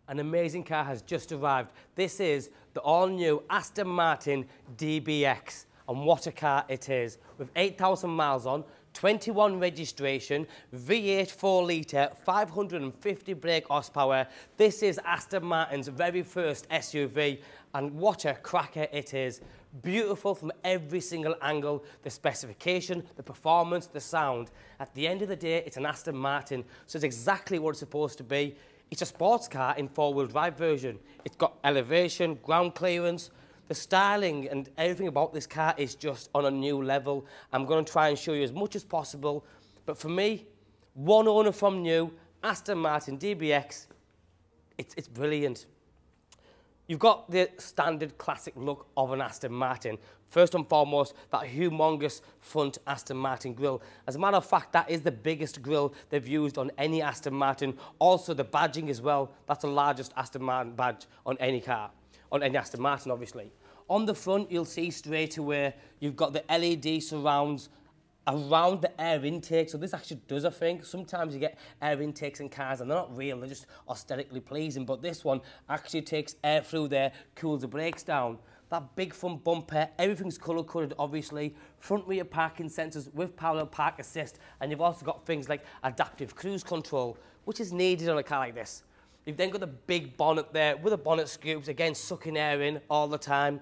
An amazing car has just arrived. This is the all-new Aston Martin DBX, and what a car it is. With 8,000 miles on, 21 registration, V8 4-litre, 550 brake horsepower. This is Aston Martin's very first SUV, and what a cracker it is. Beautiful from every single angle, the specification, the performance, the sound. At the end of the day, it's an Aston Martin, so it's exactly what it's supposed to be. It's a sports car in four-wheel drive version. It's got elevation, ground clearance. The styling and everything about this car is just on a new level. I'm going to try and show you as much as possible. But for me, one owner from new, Aston Martin DBX, it's brilliant. You've got the standard classic look of an Aston Martin. First and foremost, that humongous front Aston Martin grille. As a matter of fact, that is the biggest grille they've used on any Aston Martin. Also, the badging as well. That's the largest Aston Martin badge on any car, on any Aston Martin, obviously. On the front, you'll see straight away, you've got the LED surrounds around the air intake. So this actually does a thing. Sometimes you get air intakes in cars and they're not real, they're just aesthetically pleasing. But this one actually takes air through there, cools the brakes down. That big front bumper, everything's colour-coded, obviously. Front rear parking sensors with parallel park assist. And you've also got things like adaptive cruise control, which is needed on a car like this. You've then got the big bonnet there with the bonnet scoops, again, sucking air in all the time.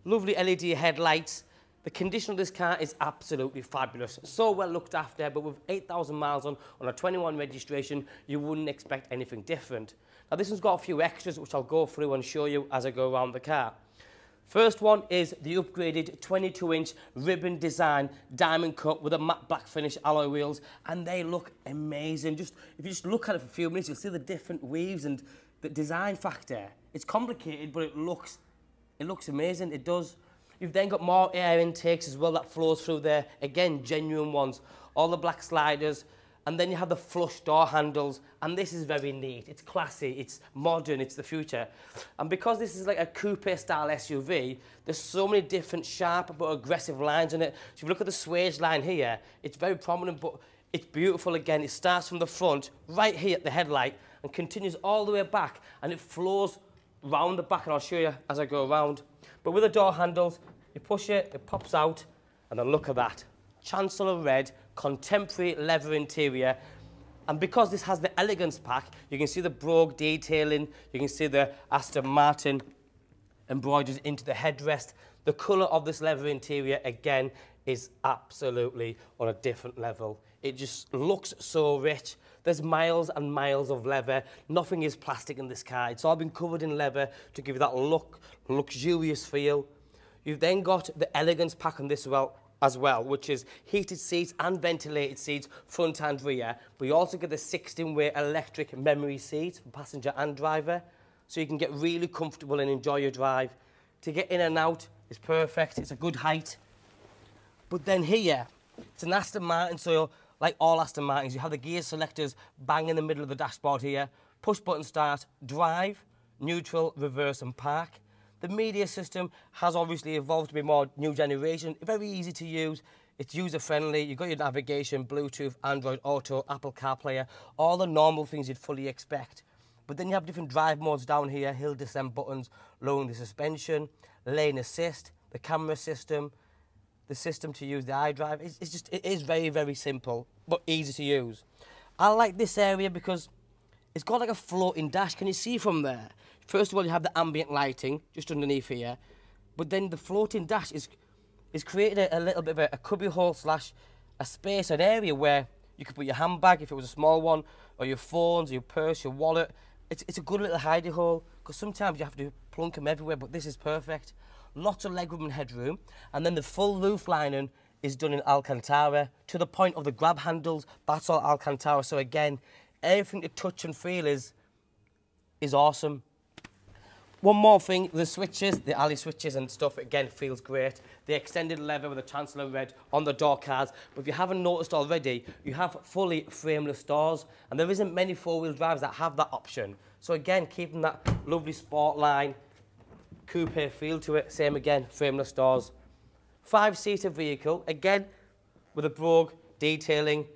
Lovely LED headlights. The condition of this car is absolutely fabulous. So well looked after, but with 8,000 miles on a 21 registration, you wouldn't expect anything different. Now, this one's got a few extras, which I'll go through and show you as I go around the car. First one is the upgraded 22-inch ribbon design diamond cut with a matte black finish alloy wheels, and they look amazing. If you just look at it for a few minutes, you'll see the different weaves and the design factor. It's complicated, but it looks amazing. It does. You've then got more air intakes as well that flows through there. Again, genuine ones. All the black sliders. And then you have the flush door handles. And this is very neat. It's classy. It's modern. It's the future. And because this is like a coupe-style SUV, there's so many different sharp but aggressive lines in it. So if you look at the swage line here, it's very prominent, but it's beautiful again. It starts from the front, right here at the headlight, and continues all the way back. And it flows round the back, and I'll show you as I go around. But with the door handles, you push it, it pops out, and then look at that. Chancellor Red, contemporary leather interior. And because this has the Elegance pack, you can see the brogue detailing, you can see the Aston Martin embroidered into the headrest. The colour of this leather interior, again, is absolutely on a different level. It just looks so rich. There's miles and miles of leather. Nothing is plastic in this car. It's all been covered in leather to give you that luxurious feel. You've then got the Elegance pack on this as well, which is heated seats and ventilated seats, front and rear. But you also get the 16-way electric memory seats for passenger and driver, so you can get really comfortable and enjoy your drive. To get in and out is perfect. It's a good height. But then here, it's an Aston Martin, so like all Aston Martins, you have the gear selectors bang in the middle of the dashboard here. Push button start, drive, neutral, reverse and park. The media system has obviously evolved to be more new generation, very easy to use. It's user-friendly. You've got your navigation, Bluetooth, Android Auto, Apple CarPlay, all the normal things you'd fully expect. But then you have different drive modes down here, hill descent buttons, lowering the suspension, lane assist, the camera system, the system to use the iDrive. It is very, very simple, but easy to use. I like this area because it's got like a floating dash. Can you see from there? First of all, you have the ambient lighting just underneath here, but then the floating dash is created a little bit of a cubby hole slash a space, an area where you could put your handbag if it was a small one, or your phones, your purse, your wallet. It's a good little hidey hole, because sometimes you have to plunk them everywhere, but this is perfect. Lots of legroom and headroom, and then the full roof lining is done in Alcantara, to the point of the grab handles, that's all Alcantara. So again, everything to touch and feel is awesome. One more thing, the switches, the alley switches and stuff, again, feels great. The extended leather with the Chancellor Red on the door cards. But if you haven't noticed already, you have fully frameless doors, and there isn't many four-wheel drives that have that option. So again, keeping that lovely sport line, coupe feel to it. Same again, frameless doors. 5-seater vehicle, again, with a brogue detailing,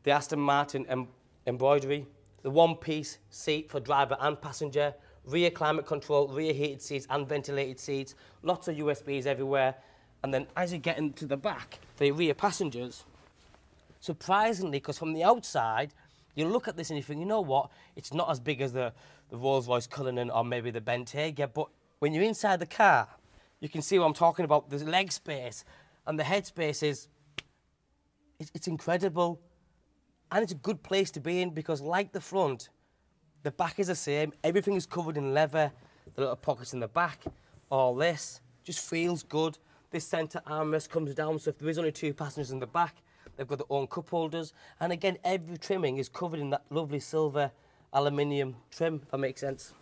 the Aston Martin embroidery. the one-piece seat for driver and passenger, rear climate control, rear heated seats and ventilated seats, lots of USBs everywhere. And then as you get into the back, the rear passengers, surprisingly, because from the outside, you look at this and you think, you know what, it's not as big as the Rolls-Royce Cullinan or maybe the Bentayga, but when you're inside the car, you can see what I'm talking about. The leg space and the head space is, it's incredible. And it's a good place to be in because like the front, the back is the same. Everything is covered in leather, the little pockets in the back, all this. Just feels good. This centre armrest comes down, so if there is only 2 passengers in the back, they've got their own cup holders. And again, every trimming is covered in that lovely silver aluminium trim, if that makes sense.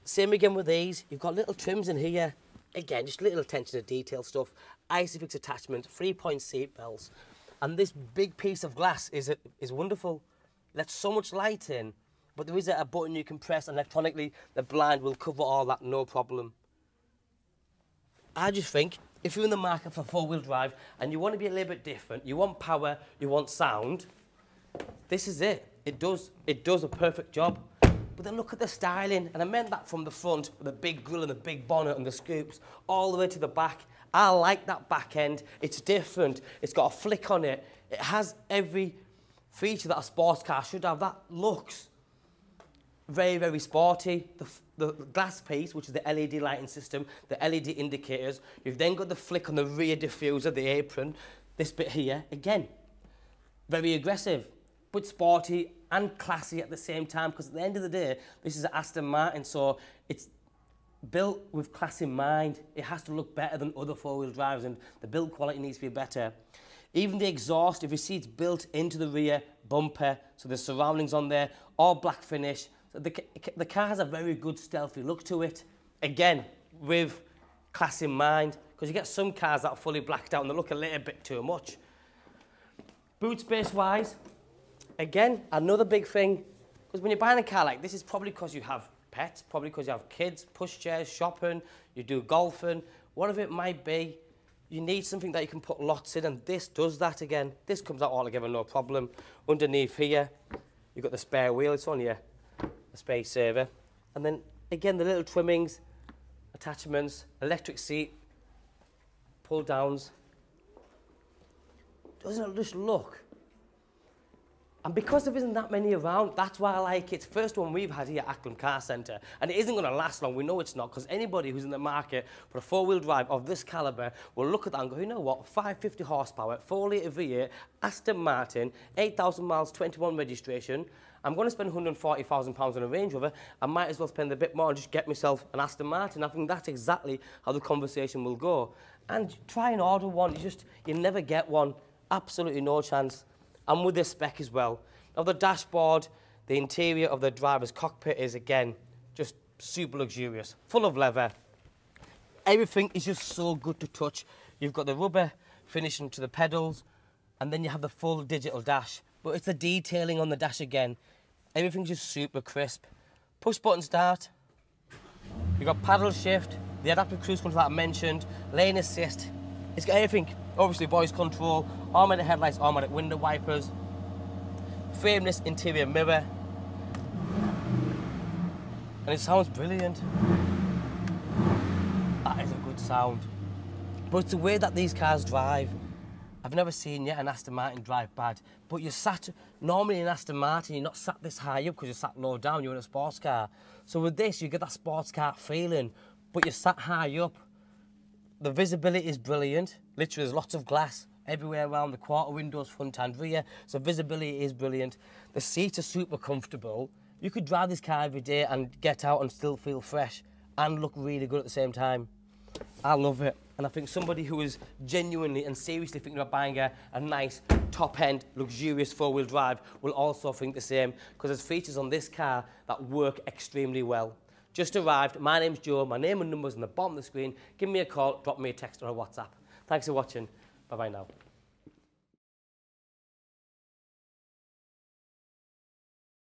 Same again with these. You've got little trims in here. Again, just little attention to detail stuff. Isofix attachment, 3-point seat belts. And this big piece of glass is wonderful. Lets so much light in, but there is a button you can press and electronically the blind will cover all that, no problem. I just think if you're in the market for 4-wheel drive and you want to be a little bit different, you want power, you want sound, this is it. It does a perfect job. But then look at the styling, and I meant that from the front, with the big grille and the big bonnet and the scoops, all the way to the back. I like that back end. It's different. It's got a flick on it. It has every feature that a sports car should have. That looks very, very sporty. The glass piece, which is the LED lighting system, the LED indicators. You've then got the flick on the rear diffuser, the apron. This bit here, again, very aggressive, but sporty and classy at the same time, because at the end of the day, this is an Aston Martin, so it's built with class in mind. It has to look better than other 4-wheel drives, and the build quality needs to be better. Even the exhaust, if you see, it's built into the rear bumper, so there's surroundings on there, all black finish. So the car has a very good stealthy look to it. Again, with class in mind, because you get some cars that are fully blacked out and they look a little bit too much. Boot space-wise, again, another big thing, because when you're buying a car like this, it's probably because you have pets, probably because you have kids, pushchairs, shopping, you do golfing, whatever it might be. You need something that you can put lots in, and this does that again. This comes out all together, no problem. Underneath here, you've got the spare wheel. It's only a space saver. And then, again, the little trimmings, attachments, electric seat, pull downs. Doesn't it just look? And because there isn't that many around, that's why I like it. It's the first one we've had here at Acklam Car Centre. And it isn't going to last long. We know it's not, because anybody who's in the market for a 4-wheel drive of this calibre will look at that and go, you know what, 550 horsepower, 4-litre V8, Aston Martin, 8,000 miles, 21 registration. I'm going to spend £140,000 on a Range Rover. I might as well spend a bit more and just get myself an Aston Martin. I think that's exactly how the conversation will go. And try and order one. You never get one. Absolutely no chance. And with this spec as well. Now the dashboard, the interior of the driver's cockpit is, again, just super luxurious, full of leather. Everything is just so good to touch. You've got the rubber finishing to the pedals, and then you have the full digital dash. But it's the detailing on the dash again. Everything's just super crisp. Push button start. You've got paddle shift, the adaptive cruise control that I mentioned, lane assist. It's got everything. Obviously voice control, automatic headlights, automatic window wipers, frameless interior mirror. And it sounds brilliant. That is a good sound. But it's the way that these cars drive. I've never seen yet an Aston Martin drive bad. But you're sat, normally in Aston Martin, you're not sat this high up because you're sat low down, you're in a sports car. So with this, you get that sports car feeling, but you're sat high up. The visibility is brilliant. Literally, there's lots of glass everywhere around the quarter windows, front and rear. So visibility is brilliant. The seats are super comfortable. You could drive this car every day and get out and still feel fresh and look really good at the same time. I love it. And I think somebody who is genuinely and seriously thinking about buying a nice, top-end, luxurious 4-wheel drive will also think the same, because there's features on this car that work extremely well. Just arrived. My name's Joe. My name and number's on the bottom of the screen. Give me a call, drop me a text or a WhatsApp. Thanks for watching. Bye-bye now.